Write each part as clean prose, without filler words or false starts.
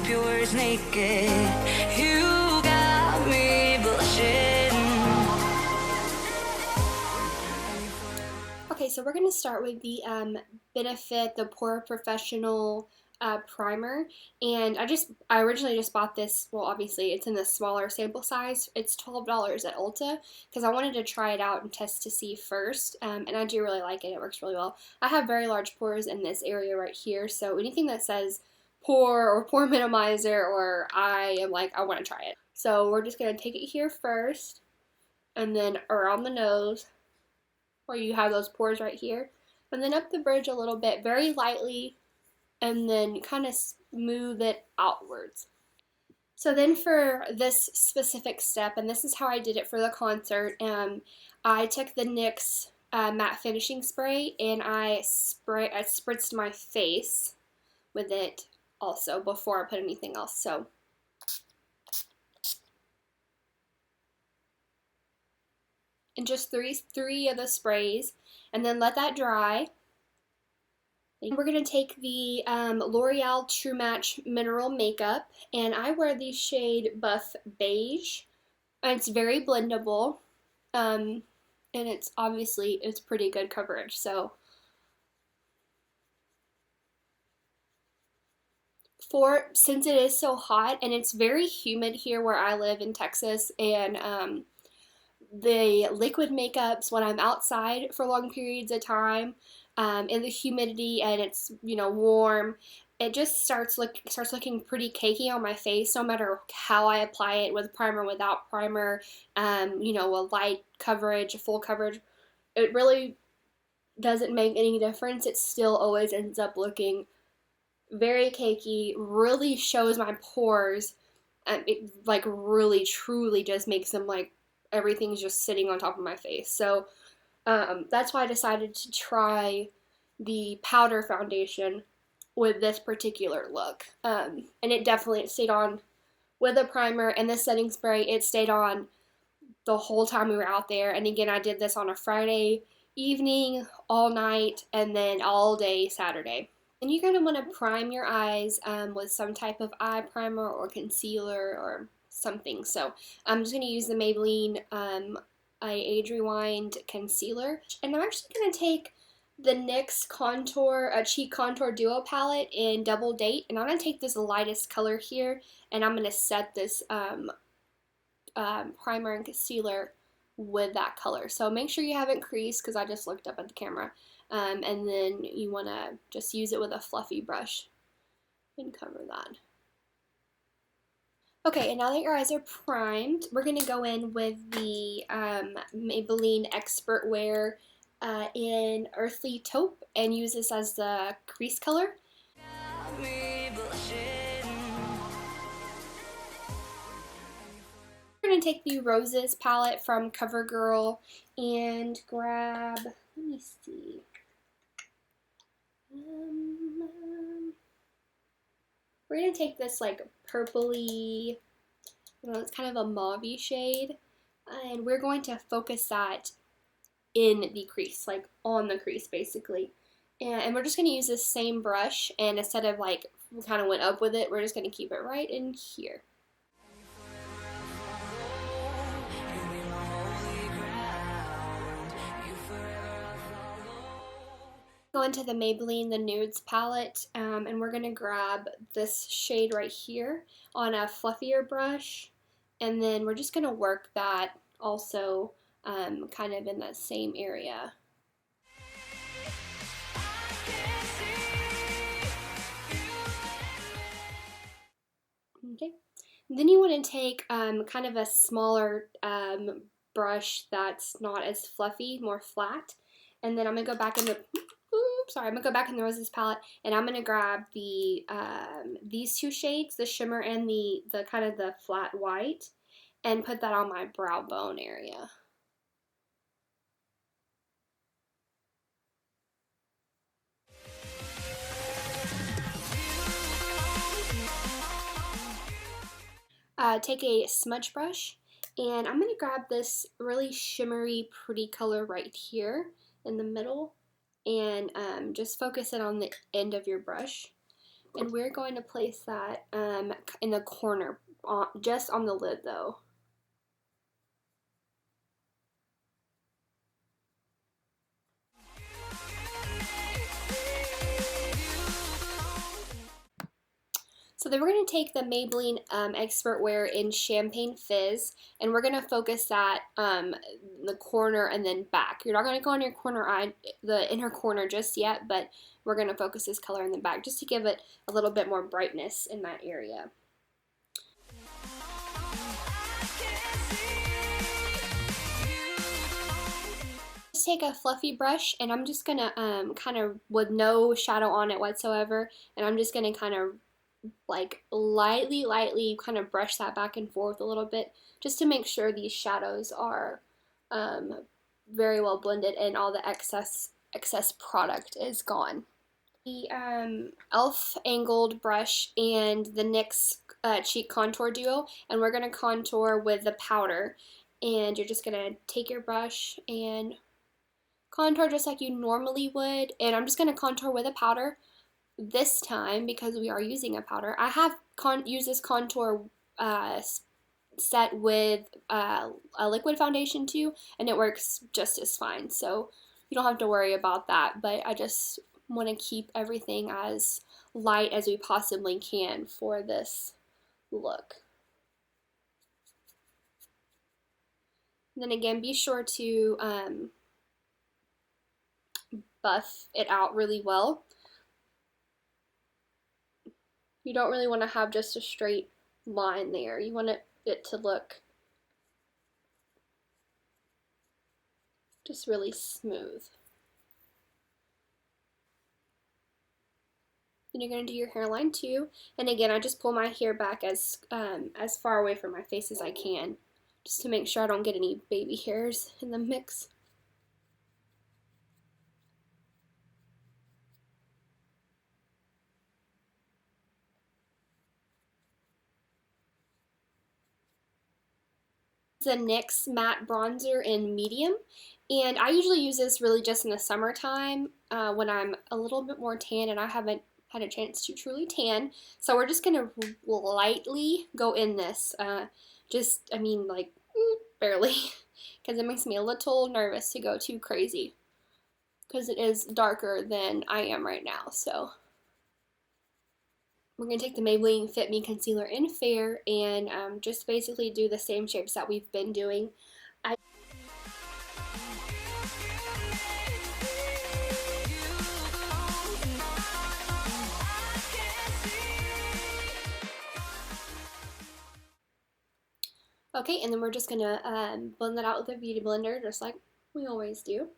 strip your words naked. You got me blushing. Okay, so we're going to start with the Benefit, the Porefessional primer, and I originally just bought this. Well, obviously it's in the smaller sample size. It's $12 at Ulta because I wanted to try it out and test to see first, and I do really like it. It works really well. I have very large pores in this area right here, so anything that says pore or pore minimizer, or I am like, I want to try it. So we're just going to take it here first, and then around the nose, where you have those pores right here, and then up the bridge a little bit, very lightly, and then kind of smooth it outwards. So then for this specific step, and this is how I did it for the concert, I took the NYX matte finishing spray, and I spritzed my face with it also before I put anything else. So and just three of the sprays, and then let that dry. And we're going to take the L'Oreal True Match Mineral Makeup, and I wear the shade Buff Beige, and it's very blendable, and it's pretty good coverage. So since it is so hot and it's very humid here where I live in Texas, and the liquid makeups when I'm outside for long periods of time, in the humidity, and it's warm, it just starts looking pretty cakey on my face, no matter how I apply it, with primer, without primer, a light coverage, a full coverage. It really doesn't make any difference. It still always ends up looking very cakey, really shows my pores. It like really truly just makes them like everything's just sitting on top of my face. So that's why I decided to try the powder foundation with this particular look. And it definitely stayed on with a primer and the setting spray. It stayed on the whole time we were out there. And again, I did this on a Friday evening, all night, and then all day Saturday. And you're going to want to prime your eyes with some type of eye primer or concealer or something. So I'm just going to use the Maybelline Age Rewind Concealer. And I'm actually going to take the NYX Cheek Contour Duo Palette in Double Date. And I'm going to take this lightest color here, and I'm going to set this primer and concealer with that color. So make sure you haven't creased, because I just looked up at the camera. And then you want to just use it with a fluffy brush and cover that. Okay, and now that your eyes are primed, we're going to go in with the Maybelline Expert Wear in Earthly Taupe and use this as the crease color. We're going to take the Roses palette from Covergirl and grab, let me see, we're going to take this like purpley, it's kind of a mauve-y shade, and we're going to focus that in the crease, like on the crease basically. And we're just going to use this same brush, and instead of like we kind of went up with it, we're just going to keep it right in here. Go into the Maybelline, the Nudes palette, and we're going to grab this shade right here on a fluffier brush, and then we're just going to work that also kind of in that same area. Okay, and then you want to take kind of a smaller brush that's not as fluffy, more flat, and then I'm going to go back in the I'm gonna go back in the Roses palette, and I'm gonna grab the these two shades, the shimmer and the kind of the flat white, and put that on my brow bone area. Take a smudge brush, and I'm gonna grab this really shimmery, pretty color right here in the middle, and just focus it on the end of your brush. And we're going to place that in the corner, just on the lid though. So then we're going to take the Maybelline Expert Wear in Champagne Fizz, and we're going to focus that the corner and then back. You're not going to go on your corner eye, the inner corner just yet, but we're going to focus this color in the back just to give it a little bit more brightness in that area. Take a fluffy brush, and I'm just gonna kind of, with no shadow on it whatsoever, and I'm just gonna kind of like lightly kind of brush that back and forth a little bit just to make sure these shadows are very well blended and all the excess product is gone. The e.l.f. angled brush and the NYX cheek contour duo, and we're going to contour with the powder, and you're just going to take your brush and contour just like you normally would, and I'm just going to contour with a powder this time because we are using a powder. I have used this contour set with a liquid foundation too, and it works just as fine, so you don't have to worry about that, but I just want to keep everything as light as we possibly can for this look. And then again, be sure to buff it out really well. You don't really want to have just a straight line there. You want it to look just really smooth. Then you're going to do your hairline too. And again, I just pull my hair back as far away from my face as I can, just to make sure I don't get any baby hairs in the mix. The NYX Matte Bronzer in medium, and I usually use this really just in the summertime when I'm a little bit more tan and I haven't had a chance to truly tan. So we're just gonna lightly go in this, I mean like barely, because it makes me a little nervous to go too crazy because it is darker than I am right now. So we're going to take the Maybelline Fit Me Concealer in Fair and just basically do the same shapes that we've been doing. Okay, and then we're just going to blend that out with a beauty blender just like we always do.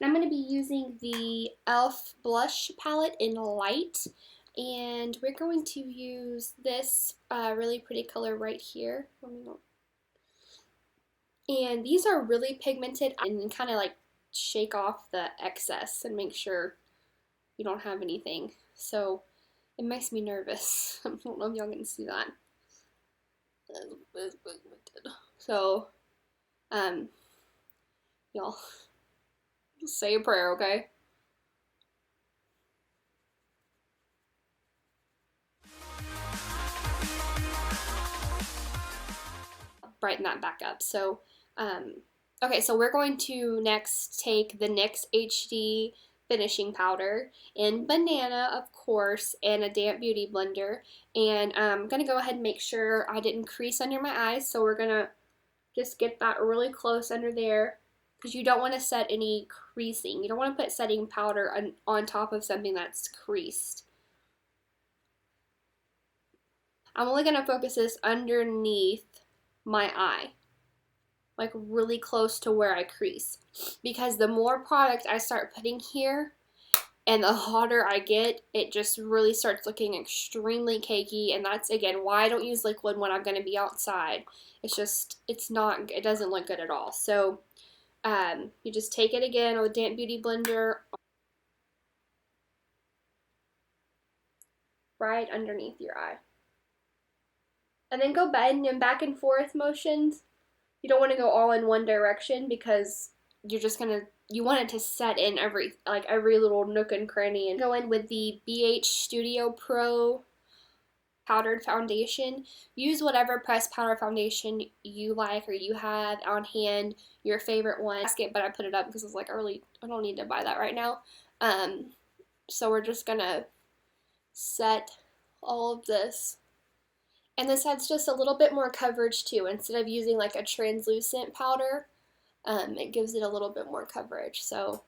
And I'm going to be using the e.l.f. blush palette in light, and we're going to use this really pretty color right here. And these are really pigmented, and kind of like shake off the excess and make sure you don't have anything. So it makes me nervous. I don't know if y'all can see that. So, y'all, just say a prayer, okay? Brighten that back up. So, okay, so we're going to next take the NYX HD finishing powder in Banana, of course, and a damp beauty blender. And I'm going to go ahead and make sure I didn't crease under my eyes. So we're going to just get that really close under there, because you don't want to set any creasing. You don't want to put setting powder on top of something that's creased. I'm only going to focus this underneath my eye, like really close to where I crease, because the more product I start putting here and the hotter I get, it just really starts looking extremely cakey, and that's again why I don't use liquid when I'm going to be outside. It doesn't look good at all. So you just take it again with a damp beauty blender right underneath your eye. And then go bend and back and forth motions. You don't want to go all in one direction because you're just gonna, you want it to set in every little nook and cranny. And go in with the BH Studio Pro powdered foundation. Use whatever pressed powder foundation you like or you have on hand, your favorite one. But I put it up because it's like early. I don't need to buy that right now. So we're just gonna set all of this. And this adds just a little bit more coverage too. Instead of using like a translucent powder, it gives it a little bit more coverage. So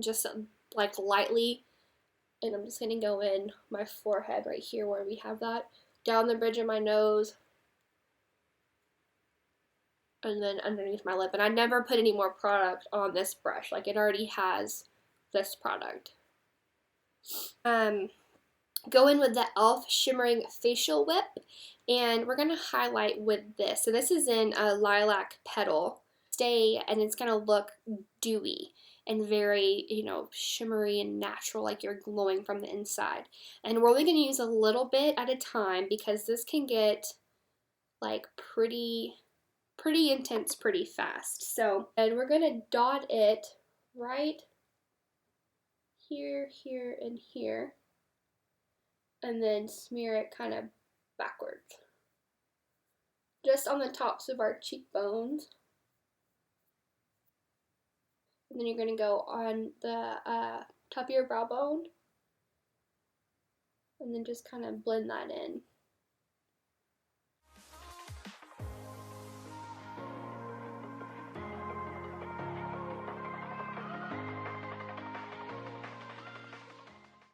just like lightly, and I'm just going to go in my forehead right here where we have that, down the bridge of my nose, and then underneath my lip. And I never put any more product on this brush. Like it already has this product. Go in with the e.l.f. Shimmering Facial Whip, and we're going to highlight with this. So this is in a Lilac Petal. And it's going to look dewy and very, you know, shimmery and natural, like you're glowing from the inside. And we're only going to use a little bit at a time because this can get like pretty intense pretty fast. So, and we're going to dot it right here, here, and here, and then smear it kind of backwards, just on the tops of our cheekbones. And then you're going to go on the top of your brow bone, and then just kind of blend that in.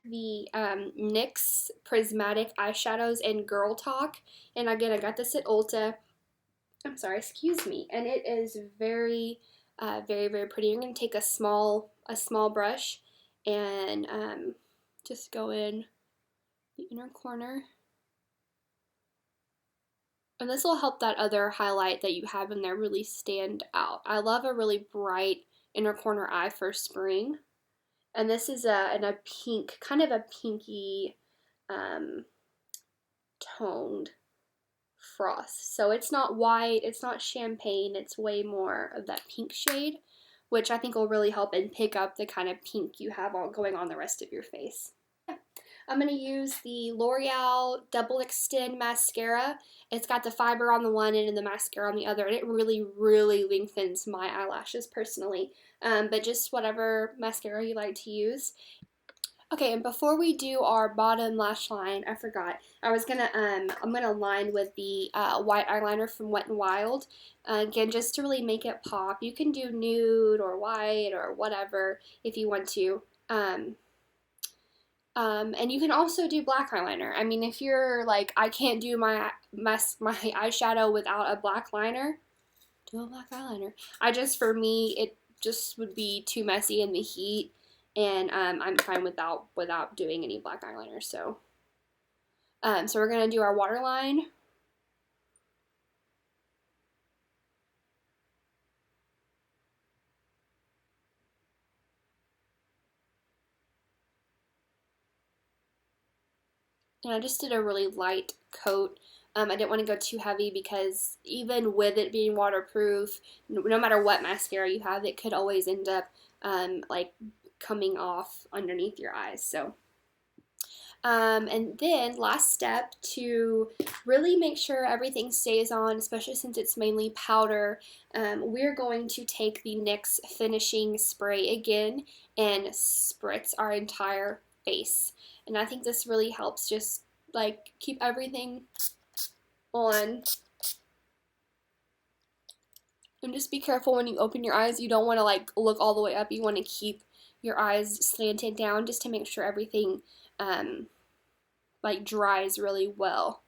The NYX Prismatic eyeshadows in Girl Talk, and again I got this at Ulta. I'm sorry, excuse me, and it is very very pretty. You're going to take a small brush and just go in the inner corner, and this will help that other highlight that you have in there really stand out. I love a really bright inner corner eye for spring. And this is in a pink, kind of a pinky toned frost. So it's not white, it's not champagne, it's way more of that pink shade, which I think will really help and pick up the kind of pink you have all going on the rest of your face. I'm going to use the L'Oreal Double Extend Mascara. It's got the fiber on the one end and the mascara on the other, and it really lengthens my eyelashes personally. But just whatever mascara you like to use. Okay, and before we do our bottom lash line, I forgot. I'm gonna line with the white eyeliner from Wet n Wild. Again, just to really make it pop. You can do nude or white or whatever if you want to. And you can also do black eyeliner. I mean, if you're like, I can't do my eyeshadow without a black liner, do a black eyeliner. For me, it just would be too messy in the heat, and I'm fine without doing any black eyeliner. So, so we're gonna do our waterline. And I just did a really light coat. I didn't want to go too heavy because even with it being waterproof, no matter what mascara you have, it could always end up like coming off underneath your eyes. So, and then last step, to really make sure everything stays on, especially since it's mainly powder, we're going to take the NYX finishing spray again and spritz our entire face. And I think this really helps just like keep everything on. And just be careful when you open your eyes. You don't want to like look all the way up. You want to keep your eyes slanted down just to make sure everything like dries really well.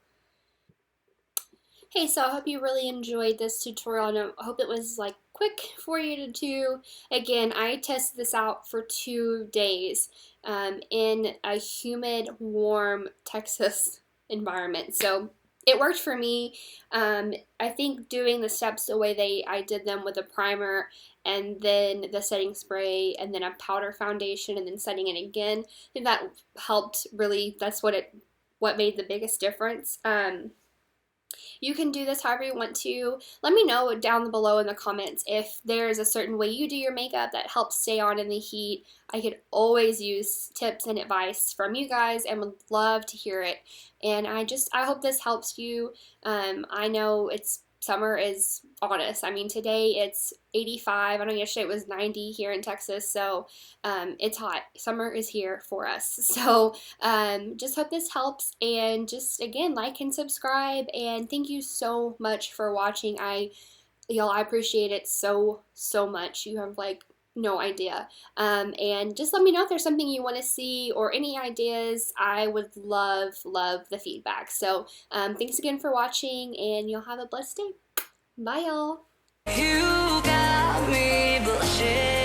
Hey, so I hope you really enjoyed this tutorial, and I hope it was like quick for you to do. Again, I tested this out for 2 days in a humid, warm Texas environment. So it worked for me. I think doing the steps the way I did them with a primer and then the setting spray and then a powder foundation and then setting it again, I think that helped really. That's what it what made the biggest difference. You can do this however you want to. Let me know down below in the comments if there's a certain way you do your makeup that helps stay on in the heat. I could always use tips and advice from you guys and would love to hear it. And I hope this helps you. I know summer is on us. I mean, today it's 85. I know yesterday it was 90 here in Texas, so it's hot. Summer is here for us. So just hope this helps, and just again, like and subscribe, and thank you so much for watching. Y'all, I appreciate it so much. You have like no idea. And just let me know if there's something you want to see or any ideas. I would love the feedback. So thanks again for watching, and you'll have a blessed day. Bye, y'all. You got me blushing.